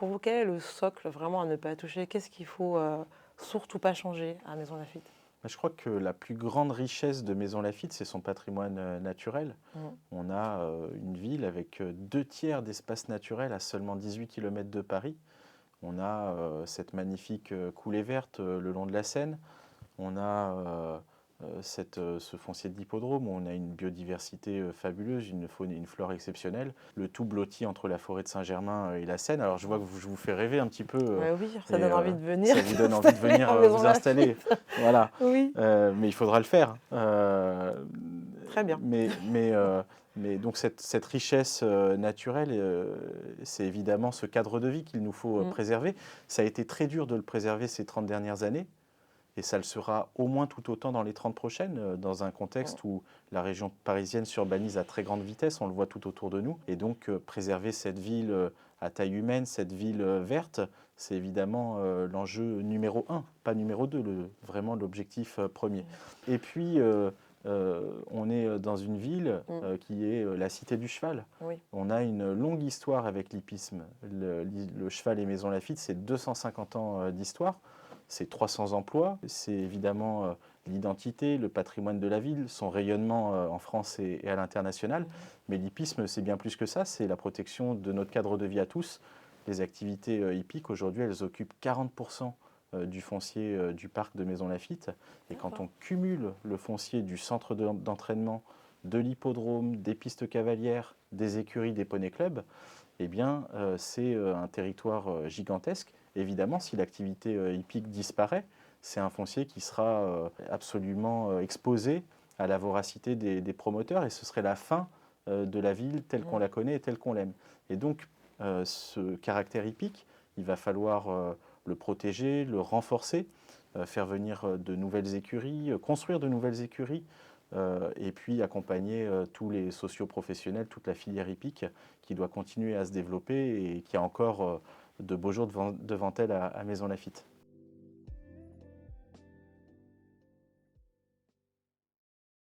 Pour vous, quel est le socle vraiment à ne pas toucher? Qu'est-ce qu'il faut, surtout pas changer à Maison Lafitte? Bah, je crois que la plus grande richesse de Maison Lafitte, c'est son patrimoine naturel. Mmh. On a une ville avec 2 tiers d'espace naturel à seulement 18 km de Paris. On a cette magnifique coulée verte le long de la Seine. On a ce foncier de l'hippodrome où on a une biodiversité fabuleuse, une faune et une flore exceptionnelle. Le tout blotti entre la forêt de Saint-Germain et la Seine. Alors je vois que je vous fais rêver un petit peu Oui, ça et donne envie de venir ça vous donne envie de s'installer venir à Maison vous installer. Lafitte. Voilà. Oui, Mais il faudra le faire. très bien. Mais donc cette richesse naturelle, c'est évidemment ce cadre de vie qu'il nous faut Mmh. préserver. Ça a été très dur de le préserver ces 30 dernières années. Et ça le sera au moins tout autant dans les 30 prochaines, dans un Mmh. contexte où la région parisienne s'urbanise à très grande vitesse, on le voit tout autour de nous. Et donc préserver cette ville à taille humaine, cette ville verte, c'est évidemment l'enjeu numéro un, pas numéro deux, vraiment l'objectif premier. Et puis on est dans une ville Mmh. qui est la Cité du Cheval. Oui. On a une longue histoire avec l'hippisme. Le cheval et Maison Lafitte, c'est 250 ans d'histoire. C'est 300 emplois, c'est évidemment l'identité, le patrimoine de la ville, son rayonnement en France et à l'international. Mmh. Mais l'hippisme, c'est bien plus que ça, c'est la protection de notre cadre de vie à tous. Les activités hippiques, aujourd'hui, elles occupent 40% du foncier du parc de Maison Lafitte. Et quand D'accord. on cumule le foncier du centre d'entraînement, de l'hippodrome, des pistes cavalières, des écuries, des poney clubs, eh bien, c'est un territoire gigantesque. Évidemment, si l'activité hippique disparaît, c'est un foncier qui sera absolument exposé à la voracité des promoteurs et ce serait la fin de la ville telle qu'on Mmh. la connaît et telle qu'on l'aime. Et donc, ce caractère hippique, il va falloir le protéger, le renforcer, faire venir de nouvelles écuries, construire de nouvelles écuries, et puis accompagner tous les socioprofessionnels, toute la filière hippique qui doit continuer à se développer et qui a encore de beaux jours devant elle à Maison Lafitte.